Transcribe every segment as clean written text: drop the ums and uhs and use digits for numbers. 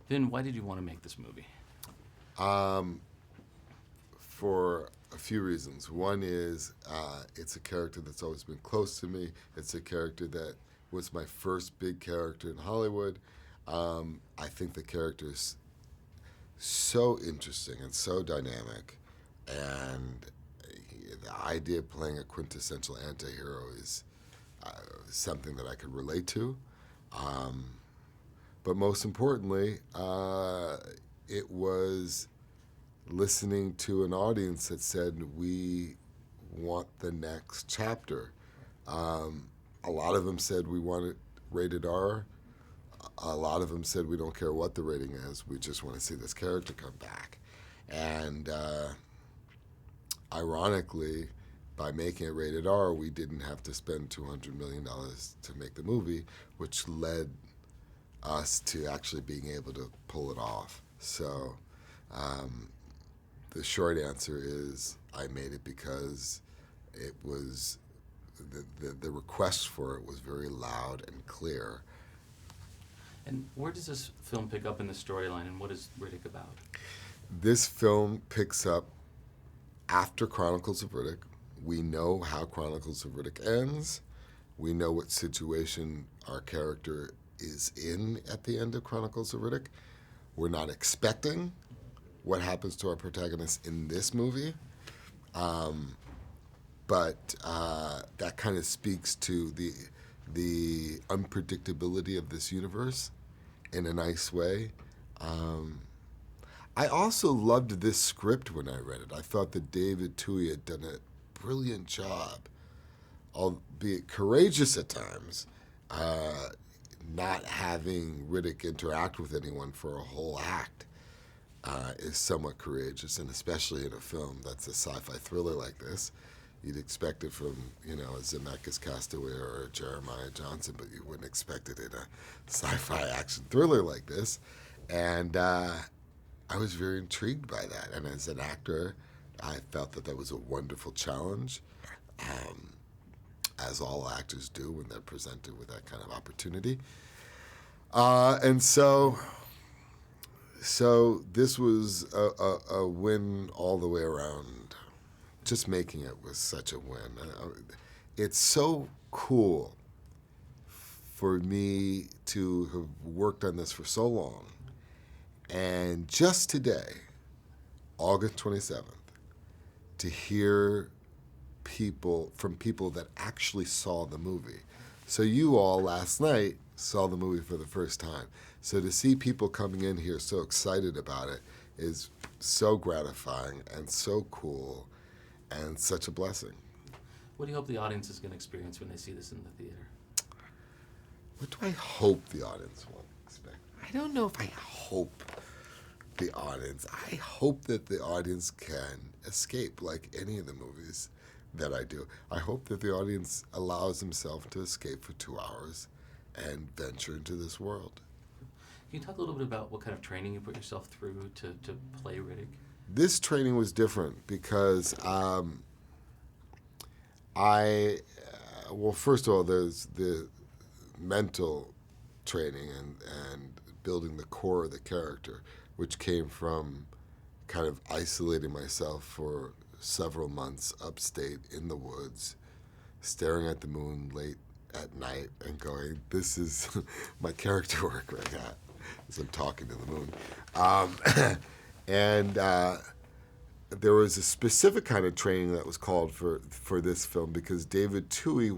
Then why did you want to make this movie? For a few reasons. One is it's a character that's always been close to me. It's a character that was my first big character in Hollywood. I think the character is so interesting and so dynamic, and the idea of playing a quintessential anti-hero is something that I could relate to. But most importantly, it was listening to an audience that said, we want the next chapter. A lot of them said we want it rated R. A lot of them said we don't care what the rating is, we just want to see this character come back. And ironically, by making it rated R, we didn't have to spend $200 million to make the movie, which led us to actually being able to pull it off. So the short answer is I made it because it was, the request for it was very loud and clear. And where does this film pick up in the storyline, and what is Riddick about? This film picks up after Chronicles of Riddick. We know how Chronicles of Riddick ends. We know what situation our character is in at the end of Chronicles of Riddick. We're not expecting what happens to our protagonist in this movie, but that kind of speaks to the unpredictability of this universe in a nice way. I also loved this script when I read it. I thought that David Twohy had done a brilliant job, albeit courageous at times, not having Riddick interact with anyone for a whole act is somewhat courageous, and especially in a film that's a sci-fi thriller like this. You'd expect it from, a Zemeckis Castaway or a Jeremiah Johnson, but you wouldn't expect it in a sci-fi action thriller like this. And I was very intrigued by that. And as an actor, I felt that was a wonderful challenge, as all actors do when they're presented with that kind of opportunity. And so this was a win all the way around. Just making it was such a win. It's so cool for me to have worked on this for so long. And just today, August 27th, to hear from people that actually saw the movie. So you all last night saw the movie for the first time. So to see people coming in here so excited about it is so gratifying and so cool and such a blessing. What do you hope the audience is going to experience when they see this in the theater? What do I hope the audience will expect? I don't know if I hope the audience. I hope that the audience can escape like any of the movies that I do. I hope that the audience allows himself to escape for 2 hours and venture into this world. Can you talk a little bit about what kind of training you put yourself through to play Riddick? This training was different because well, first of all, there's the mental training and building the core of the character, which came from kind of isolating myself for several months upstate in the woods, staring at the moon late at night and going, this is my character work right now, as I'm talking to the moon. And there was a specific kind of training that was called for this film because David Twohy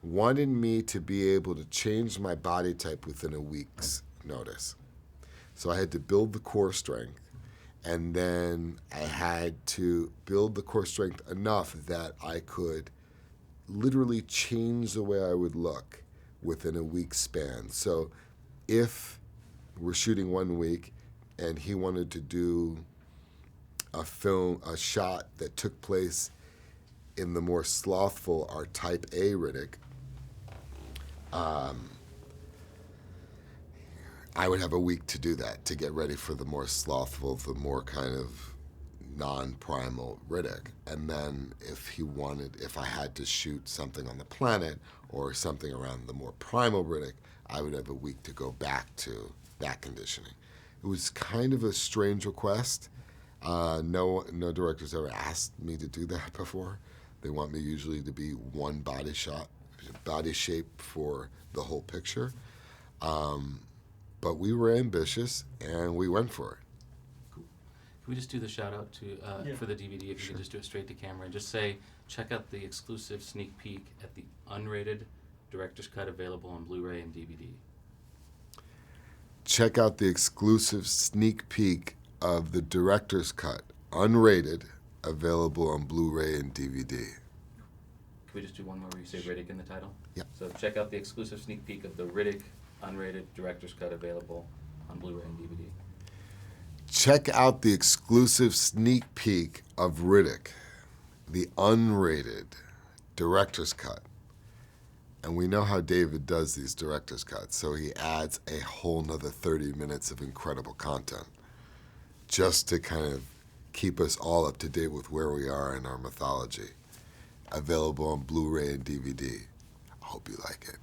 wanted me to be able to change my body type within a week's notice. So I had to build the core strength, and then I had to build the core strength enough that I could literally change the way I would look within a week's span. So if we're shooting 1 week and he wanted to do a shot that took place in the more slothful, our type A Riddick, I would have a week to do that, to get ready for the more slothful, the more kind of non-primal Riddick. And then if I had to shoot something on the planet or something around the more primal Riddick, I would have a week to go back to that conditioning. It was kind of a strange request. No director's ever asked me to do that before. They want me usually to be one body shape for the whole picture. But we were ambitious and we went for it. Cool. Can we just do the shout out to for the DVD? If you could just do it straight to camera and just say, check out the exclusive sneak peek at the unrated director's cut available on Blu-ray and DVD. Check out the exclusive sneak peek of the director's cut, unrated, available on Blu-ray and DVD. Can we just do one more where you say Riddick in the title? Yeah. So check out the exclusive sneak peek of the Riddick unrated director's cut available on Blu-ray and DVD. Check out the exclusive sneak peek of Riddick, the unrated director's cut. And we know how David does these director's cuts, so he adds a whole nother 30 minutes of incredible content just to kind of keep us all up to date with where we are in our mythology. Available on Blu-ray and DVD. I hope you like it.